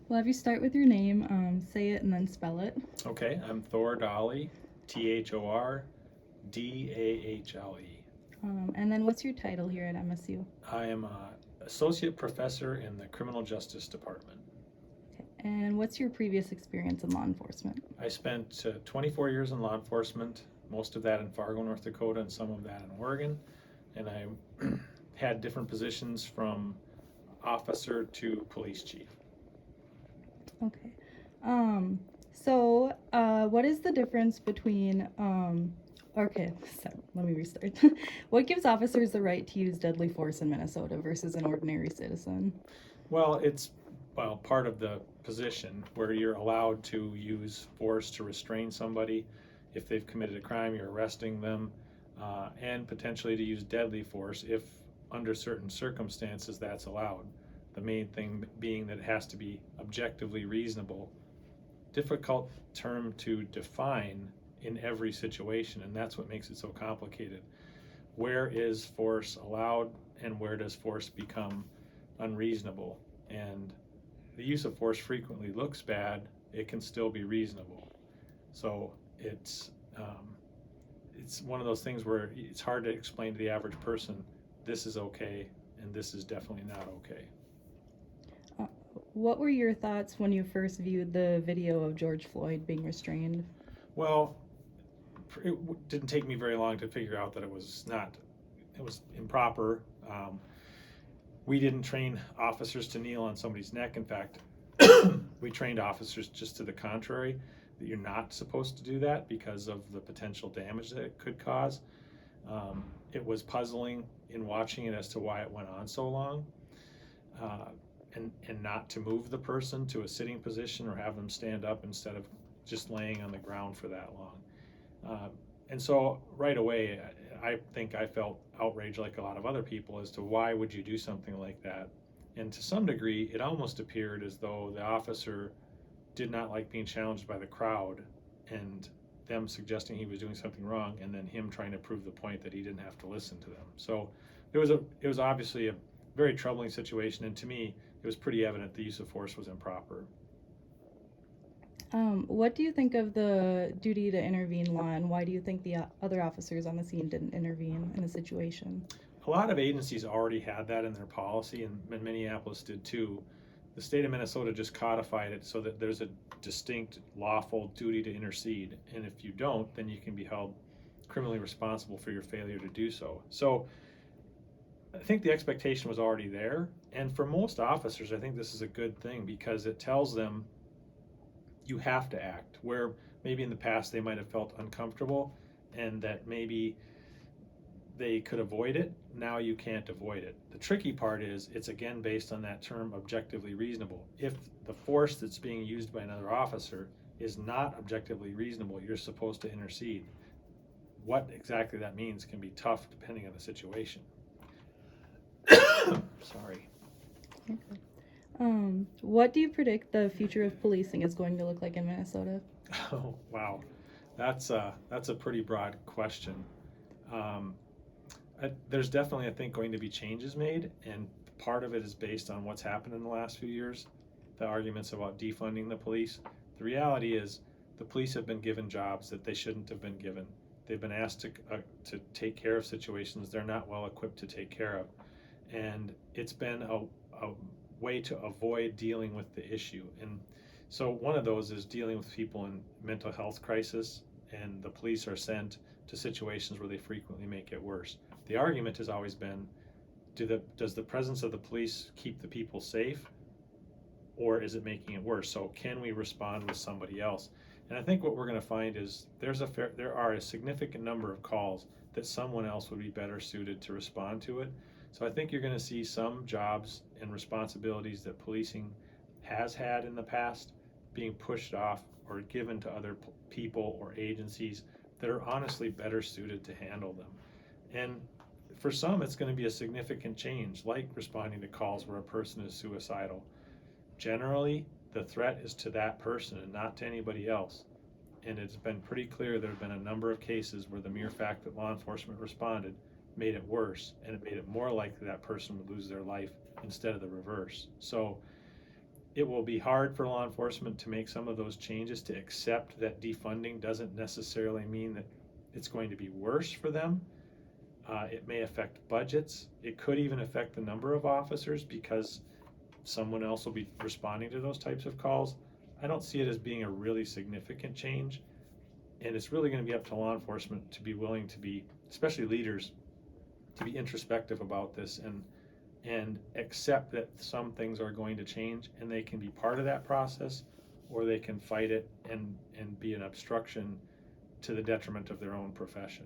We'll have you start with your name, say it, and then spell it. Okay, I'm Thor Dahle, Thorddahle. And then what's your title here at MSU? I am an associate professor in the criminal justice department. Okay. And what's your previous experience in law enforcement? I spent 24 years in law enforcement, most of that in Fargo, North Dakota, and some of that in Oregon. And I had different positions from officer to police chief. Okay. What is the difference between, okay, so let me restart. What gives officers the right to use deadly force in Minnesota versus an ordinary citizen? Well, it's part of the position where you're allowed to use force to restrain somebody. If they've committed a crime, you're arresting them, and potentially to use deadly force if under certain circumstances that's allowed. The main thing being that it has to be objectively reasonable. Difficult term to define in every situation, and that's what makes it so complicated. Where is force allowed and where does force become unreasonable? And the use of force frequently looks bad, it can still be reasonable. So it's one of those things where it's hard to explain to the average person, this is okay and this is definitely not okay. What were your thoughts when you first viewed the video of George Floyd being restrained? Well, it didn't take me very long to figure out that it was improper. We didn't train officers to kneel on somebody's neck. In fact, we trained officers just to the contrary, that you're not supposed to do that because of the potential damage that it could cause. It was puzzling in watching it as to why it went on so long, and not to move the person to a sitting position or have them stand up instead of just laying on the ground for that long. And so right away, I think I felt outraged like a lot of other people as to why would you do something like that. And to some degree, it almost appeared as though the officer did not like being challenged by the crowd and them suggesting he was doing something wrong, and then him trying to prove the point that he didn't have to listen to them. So it was obviously a very troubling situation, and to me, it was pretty evident the use of force was improper. What do you think of the duty to intervene law, and why do you think the other officers on the scene didn't intervene in the situation? A lot of agencies already had that in their policy, and Minneapolis did too. The state of Minnesota just codified it so that there's a distinct lawful duty to intercede, and if you don't, then you can be held criminally responsible for your failure to do so. So I think the expectation was already there, and for most officers, I think this is a good thing because it tells them you have to act, where maybe in the past they might have felt uncomfortable and that maybe they could avoid it. Now you can't avoid it. The tricky part is it's again based on that term objectively reasonable. If the force that's being used by another officer is not objectively reasonable, you're supposed to intercede. What exactly that means can be tough depending on the situation. Sorry. Okay. What do you predict the future of policing is going to look like in Minnesota? Oh, wow. That's a pretty broad question. There's definitely, I think, going to be changes made, and part of it is based on what's happened in the last few years. The arguments about defunding the police. The reality is the police have been given jobs that they shouldn't have been given. They've been asked to take care of situations they're not well equipped to take care of. And it's been a way to avoid dealing with the issue. And so one of those is dealing with people in mental health crisis, and the police are sent to situations where they frequently make it worse. The argument has always been, does the presence of the police keep the people safe, or is it making it worse? So can we respond with somebody else? And I think what we're going to find is there are a significant number of calls that someone else would be better suited to respond to it. So I think you're going to see some jobs and responsibilities that policing has had in the past being pushed off or given to other people or agencies that are honestly better suited to handle them. And for some, it's going to be a significant change, like responding to calls where a person is suicidal. Generally, the threat is to that person and not to anybody else. And it's been pretty clear there have been a number of cases where the mere fact that law enforcement responded made it worse, and it made it more likely that person would lose their life instead of the reverse. So it will be hard for law enforcement to make some of those changes, to accept that defunding doesn't necessarily mean that it's going to be worse for them. It may affect budgets. It could even affect the number of officers because someone else will be responding to those types of calls. I don't see it as being a really significant change. And it's really going to be up to law enforcement to be willing to be, especially leaders, to be introspective about this and accept that some things are going to change, and they can be part of that process, or they can fight it and be an obstruction to the detriment of their own profession.